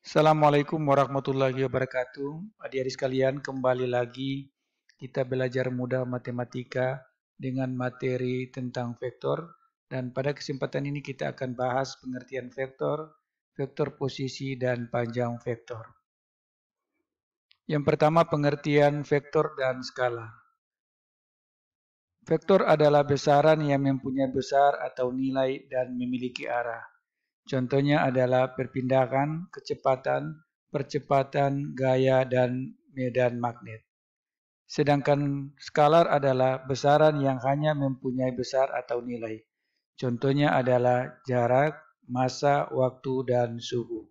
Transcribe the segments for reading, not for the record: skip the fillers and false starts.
Assalamualaikum warahmatullahi wabarakatuh. Adik-adik sekalian, kembali lagi kita belajar mudah matematika dengan materi tentang vektor. Dan pada kesempatan ini kita akan bahas pengertian vektor, vektor posisi, dan panjang vektor. Yang pertama, pengertian vektor dan skala. Vektor adalah besaran yang mempunyai besar atau nilai dan memiliki arah. Contohnya adalah perpindahan, kecepatan, percepatan, gaya, dan medan magnet. Sedangkan skalar adalah besaran yang hanya mempunyai besar atau nilai. Contohnya adalah jarak, massa, waktu, dan suhu.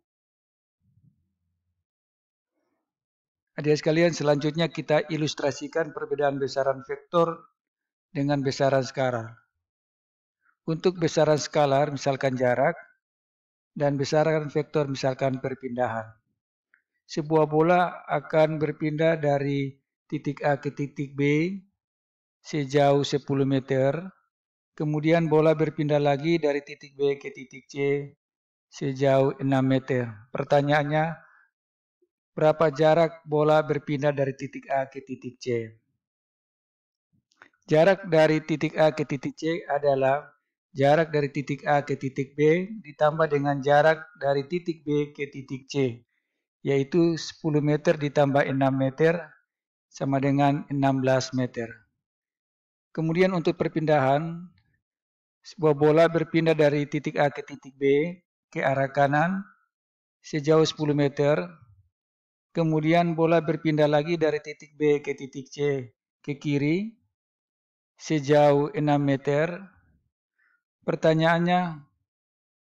Adik sekalian, selanjutnya kita ilustrasikan perbedaan besaran vektor dengan besaran skalar. Untuk besaran skalar, misalkan jarak, dan besaran vektor, misalkan perpindahan. Sebuah bola akan berpindah dari titik A ke titik B sejauh 10 meter. Kemudian bola berpindah lagi dari titik B ke titik C sejauh 6 meter. Pertanyaannya, berapa jarak bola berpindah dari titik A ke titik C? Jarak dari titik A ke titik C adalah jarak dari titik A ke titik B ditambah dengan jarak dari titik B ke titik C, yaitu 10 meter ditambah 6 meter sama dengan 16 meter. Kemudian untuk perpindahan, sebuah bola berpindah dari titik A ke titik B ke arah kanan sejauh 10 meter. Kemudian bola berpindah lagi dari titik B ke titik C ke kiri sejauh 6 meter. Pertanyaannya,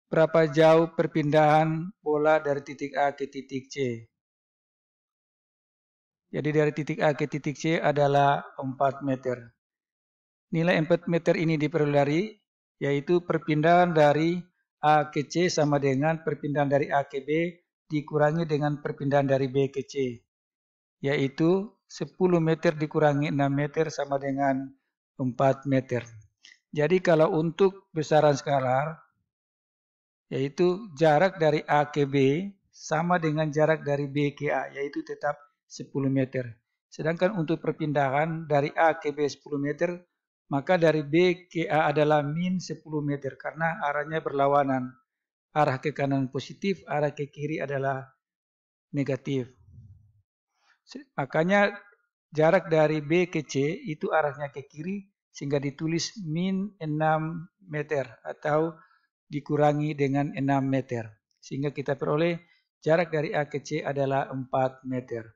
berapa jauh perpindahan bola dari titik A ke titik C? Jadi dari titik A ke titik C adalah 4 meter. Nilai 4 meter ini diperoleh dari, yaitu perpindahan dari A ke C sama dengan perpindahan dari A ke B dikurangi dengan perpindahan dari B ke C, yaitu 10 meter dikurangi 6 meter sama dengan 4 meter. Jadi kalau untuk besaran skalar, yaitu jarak dari A ke B sama dengan jarak dari B ke A, yaitu tetap 10 meter. Sedangkan untuk perpindahan dari A ke B 10 meter, maka dari B ke A adalah min 10 meter karena arahnya berlawanan. Arah ke kanan positif, arah ke kiri adalah negatif. Makanya jarak dari B ke C itu arahnya ke kiri sehingga ditulis min 6 meter atau dikurangi dengan 6 meter. Sehingga kita peroleh jarak dari A ke C adalah 4 meter.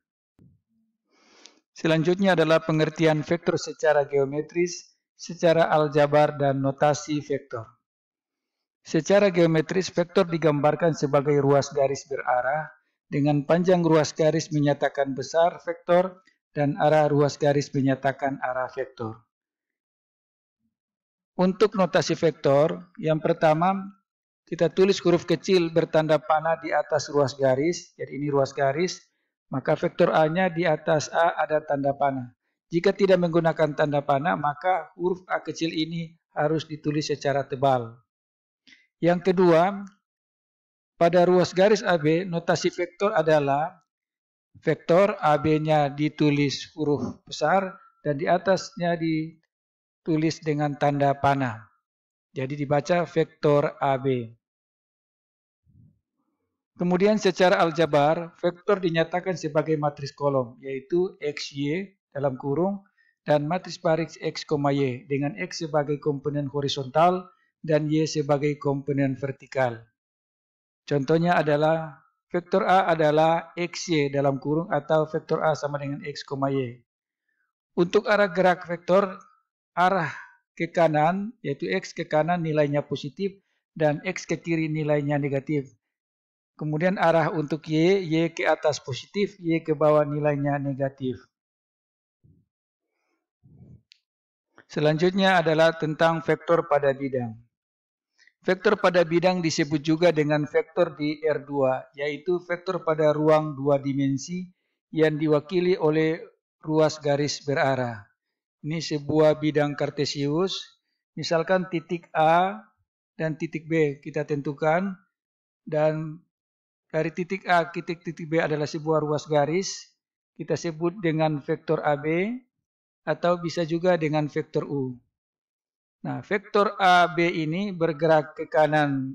Selanjutnya adalah pengertian vektor secara geometris, secara aljabar, dan notasi vektor. Secara geometris, vektor digambarkan sebagai ruas garis berarah, dengan panjang ruas garis menyatakan besar vektor, dan arah ruas garis menyatakan arah vektor. Untuk notasi vektor, yang pertama, kita tulis huruf kecil bertanda panah di atas ruas garis, jadi ini ruas garis, maka vektor A-nya di atas A ada tanda panah. Jika tidak menggunakan tanda panah, maka huruf A kecil ini harus ditulis secara tebal. Yang kedua, pada ruas garis AB, notasi vektor adalah vektor AB-nya ditulis huruf besar dan di atasnya ditulis dengan tanda panah. Jadi dibaca vektor AB. Kemudian secara aljabar, vektor dinyatakan sebagai matris kolom, yaitu XY dalam kurung, dan matris baris X, Y, dengan X sebagai komponen horizontal dan Y sebagai komponen vertikal. Contohnya adalah, vektor A adalah XY dalam kurung atau vektor A sama dengan X, Y. Untuk arah gerak vektor, arah ke kanan, yaitu X ke kanan nilainya positif, dan X ke kiri nilainya negatif. Kemudian arah untuk Y ke atas positif, Y ke bawah nilainya negatif. Selanjutnya adalah tentang vektor pada bidang. Vektor pada bidang disebut juga dengan vektor di R2, yaitu vektor pada ruang dua dimensi yang diwakili oleh ruas garis berarah. Ini sebuah bidang kartesius, misalkan titik A dan titik B kita tentukan, dan dari titik A ke titik B adalah sebuah ruas garis, kita sebut dengan vektor AB atau bisa juga dengan vektor U. Nah, vektor AB ini bergerak ke kanan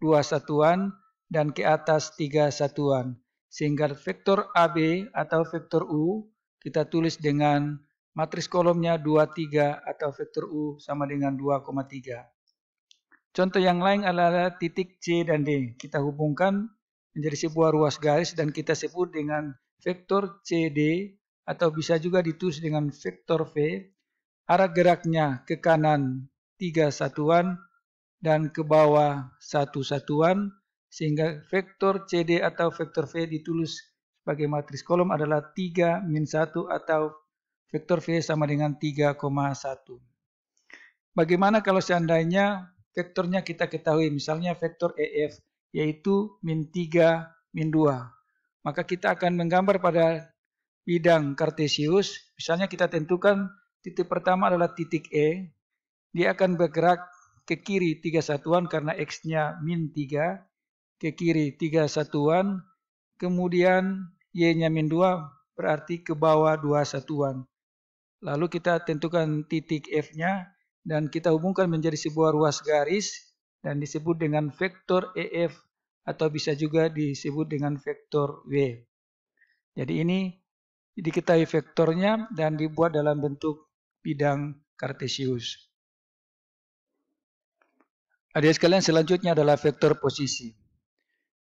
2 satuan dan ke atas 3 satuan. Sehingga vektor AB atau vektor U kita tulis dengan matriks kolomnya 23 atau vektor U sama dengan 2,3. Contoh yang lain adalah titik C dan D. Kita hubungkan menjadi sebuah ruas garis dan kita sebut dengan vektor CD atau bisa juga ditulis dengan vektor V. Arah geraknya ke kanan 3 satuan dan ke bawah 1 satuan. Sehingga vektor CD atau vektor V ditulis sebagai matriks kolom adalah 3 min 1 atau vektor V sama dengan 3,1. Bagaimana kalau seandainya vektornya kita ketahui, misalnya vektor EF, yaitu min 3, min 2. Maka kita akan menggambar pada bidang kartesius, misalnya kita tentukan titik pertama adalah titik E, dia akan bergerak ke kiri 3 satuan karena X-nya min 3, ke kiri 3 satuan, kemudian Y-nya min 2, berarti ke bawah 2 satuan. Lalu kita tentukan titik F-nya, dan kita hubungkan menjadi sebuah ruas garis dan disebut dengan vektor EF atau bisa juga disebut dengan vektor W. Jadi ini diketahui vektornya dan dibuat dalam bentuk bidang kartesius. Adik sekalian, selanjutnya adalah vektor posisi.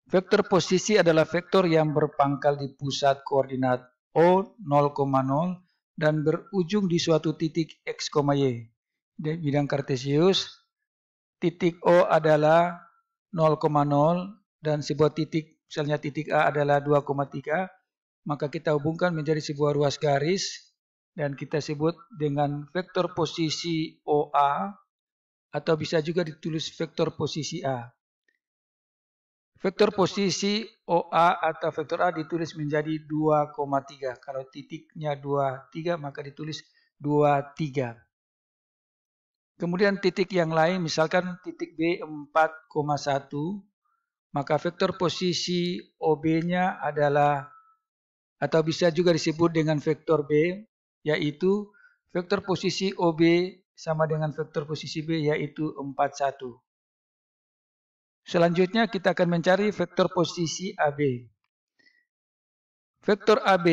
Vektor posisi adalah vektor yang berpangkal di pusat koordinat O 0,0 dan berujung di suatu titik X, Y. Di bidang kartesius, titik O adalah 0,0 dan sebuah titik, misalnya titik A adalah 2,3, maka kita hubungkan menjadi sebuah ruas garis dan kita sebut dengan vektor posisi OA atau bisa juga ditulis vektor posisi A. Vektor posisi OA atau vektor A ditulis menjadi 2,3. Kalau titiknya 2,3 maka ditulis 2,3. Kemudian titik yang lain, misalkan titik B 4,1, maka vektor posisi OB-nya adalah, atau bisa juga disebut dengan vektor B, yaitu vektor posisi OB sama dengan vektor posisi B, yaitu 41. Selanjutnya kita akan mencari vektor posisi AB. Vektor AB,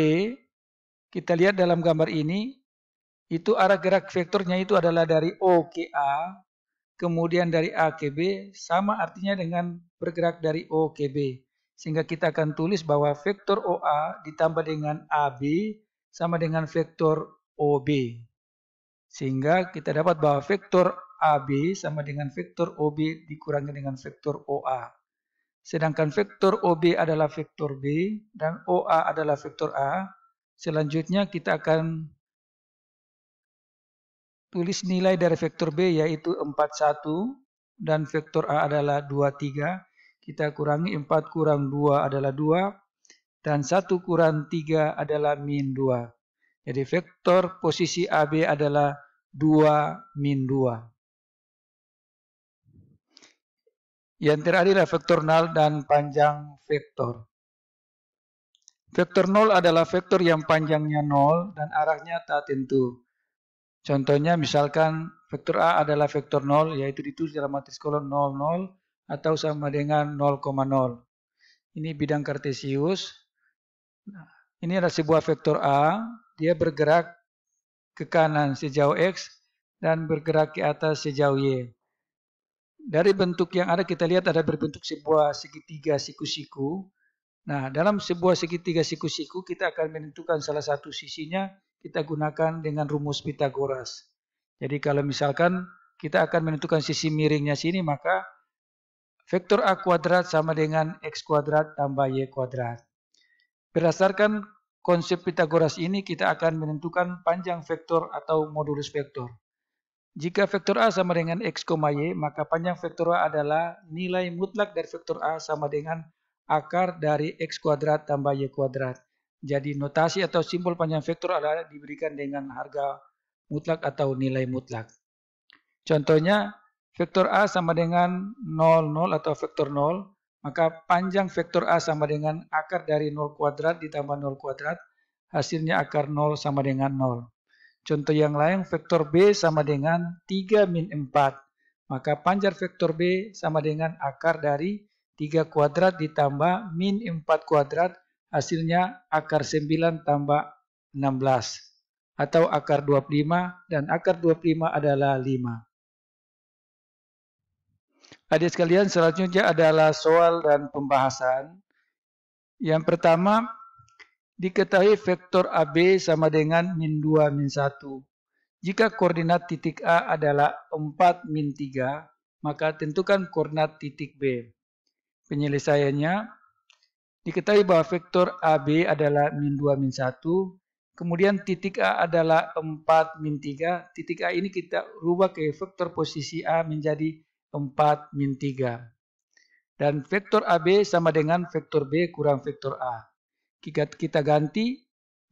kita lihat dalam gambar ini, itu arah gerak vektornya itu adalah dari O ke A, kemudian dari A ke B, sama artinya dengan bergerak dari O ke B. Sehingga kita akan tulis bahwa vektor OA ditambah dengan AB sama dengan vektor OB. Sehingga kita dapat bahwa vektor AB sama dengan vektor OB dikurangi dengan vektor OA. Sedangkan vektor OB adalah vektor B dan OA adalah vektor A. Selanjutnya kita akan tulis nilai dari vektor B yaitu 41 dan vektor A adalah 23. Kita kurangi 4 kurang 2 adalah 2 dan 1 kurang 3 adalah min 2. Jadi vektor posisi AB adalah 2 min 2. Yang terakhir adalah vektor null dan panjang vektor. Vektor nol adalah vektor yang panjangnya 0 dan arahnya tak tentu. Contohnya misalkan vektor A adalah vektor 0, yaitu ditulis dalam matriks kolom 0, 0 atau sama dengan 0,0. Ini bidang kartesius. Nah, ini adalah sebuah vektor A, dia bergerak ke kanan sejauh X dan bergerak ke atas sejauh Y. Dari bentuk yang ada kita lihat ada berbentuk sebuah segitiga siku-siku. Nah, dalam sebuah segitiga siku-siku kita akan menentukan salah satu sisinya, kita gunakan dengan rumus Pitagoras. Jadi kalau misalkan kita akan menentukan sisi miringnya sini, maka vektor A kuadrat sama dengan X kuadrat tambah Y kuadrat. Berdasarkan konsep Pitagoras ini kita akan menentukan panjang vektor atau modulus vektor. Jika vektor A sama dengan X, Y, maka panjang vektor A adalah nilai mutlak dari vektor A sama dengan akar dari X kuadrat tambah Y kuadrat. Jadi notasi atau simbol panjang vektor adalah diberikan dengan harga mutlak atau nilai mutlak. Contohnya vektor A sama dengan 0, 0 atau vektor 0, maka panjang vektor A sama dengan akar dari 0 kuadrat ditambah 0 kuadrat, hasilnya akar 0 sama dengan 0. Contoh yang lain, vektor B sama dengan 3 min 4. Maka panjang vektor B sama dengan akar dari 3 kuadrat ditambah min 4 kuadrat, hasilnya akar 9 tambah 16. Atau akar 25, dan akar 25 adalah 5. Adik sekalian, selanjutnya adalah soal dan pembahasan. Yang pertama, diketahui vektor AB sama dengan min 2 min 1. Jika koordinat titik A adalah 4 min 3, maka tentukan koordinat titik B. Penyelesaiannya, diketahui bahwa vektor AB adalah min 2 min 1, kemudian titik A adalah 4 min 3, titik A ini kita rubah ke vektor posisi A menjadi 4 min 3. Dan vektor AB sama dengan vektor B kurang vektor A. Kita ganti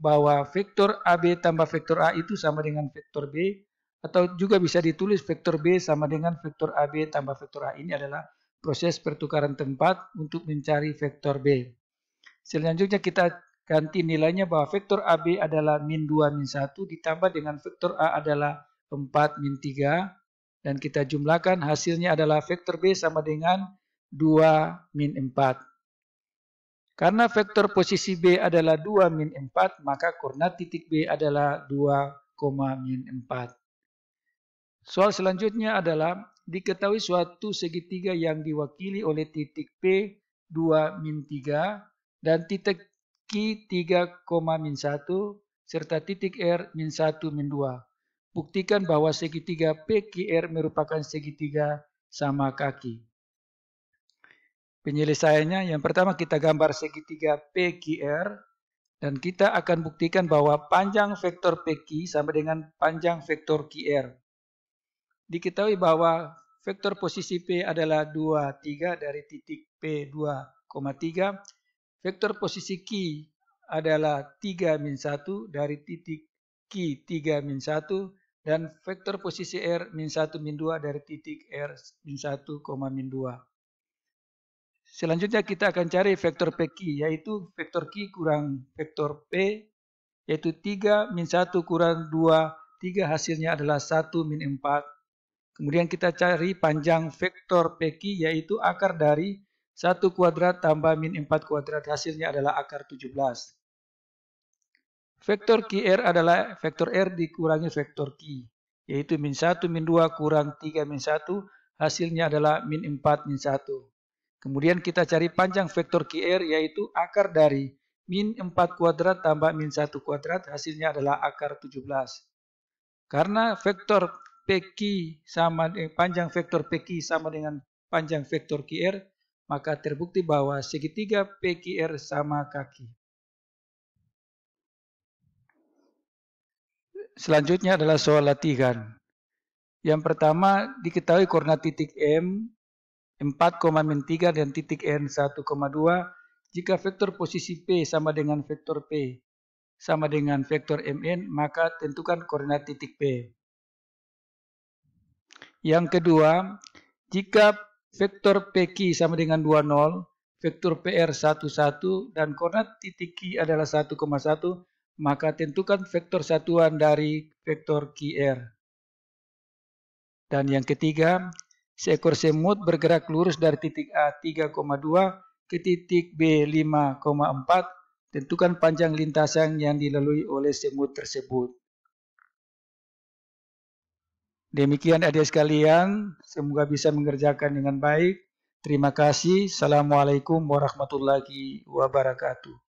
bahwa vektor AB tambah vektor A itu sama dengan vektor B, atau juga bisa ditulis vektor B sama dengan vektor AB tambah vektor A. Ini adalah proses pertukaran tempat untuk mencari vektor B. Selanjutnya kita ganti nilainya bahwa vektor AB adalah min 2 min 1 ditambah dengan vektor A adalah 4 min 3. Dan kita jumlahkan, hasilnya adalah vektor B sama dengan 2 min 4. Karena vektor posisi B adalah 2 min 4, maka koordinat titik B adalah 2, min 4. Soal selanjutnya adalah, diketahui suatu segitiga yang diwakili oleh titik P 2 min 3 dan titik Q 3, min 1 serta titik R min 1 min 2. Buktikan bahwa segitiga PQR merupakan segitiga sama kaki. Penyelesaiannya, yang pertama kita gambar segitiga PQR dan kita akan buktikan bahwa panjang vektor PQ sama dengan panjang vektor QR. Diketahui bahwa vektor posisi P adalah 2, 3 dari titik P 2,3. Vektor posisi Q adalah 3 min 1 dari titik Q 3 min 1. Dan vektor posisi R min 1 min 2 dari titik R min 1, min 2. Selanjutnya kita akan cari vektor PQ, yaitu vektor Q kurang vektor P, yaitu 3 min 1 kurang 2, 3 hasilnya adalah 1 min 4. Kemudian kita cari panjang vektor PQ, yaitu akar dari 1 kuadrat tambah min 4 kuadrat, hasilnya adalah akar 17. Vektor QR adalah vektor R dikurangi vektor Q, yaitu min 1 min 2 kurang 3 min 1, hasilnya adalah min 4 min 1. Kemudian kita cari panjang vektor QR, yaitu akar dari min 4 kuadrat tambah min 1 kuadrat, hasilnya adalah akar 17. Karena vektor PQ sama panjang vektor PQ sama dengan panjang vektor QR, maka terbukti bahwa segitiga PQR sama kaki. Selanjutnya adalah soal latihan. Yang pertama, diketahui koordinat titik M 4, min 3 dan titik N 1,2. Jika vektor posisi P sama dengan vektor P sama dengan vektor MN, maka tentukan koordinat titik P. Yang kedua, jika vektor PQ sama dengan 20, vektor PR 11 dan koordinat titik Q adalah 1,1, maka tentukan vektor satuan dari vektor QR. Dan yang ketiga, seekor semut bergerak lurus dari titik A 3,2 ke titik B 5,4. Tentukan panjang lintasan yang dilalui oleh semut tersebut. Demikian adik sekalian, semoga bisa mengerjakan dengan baik. Terima kasih. Assalamualaikum warahmatullahi wabarakatuh.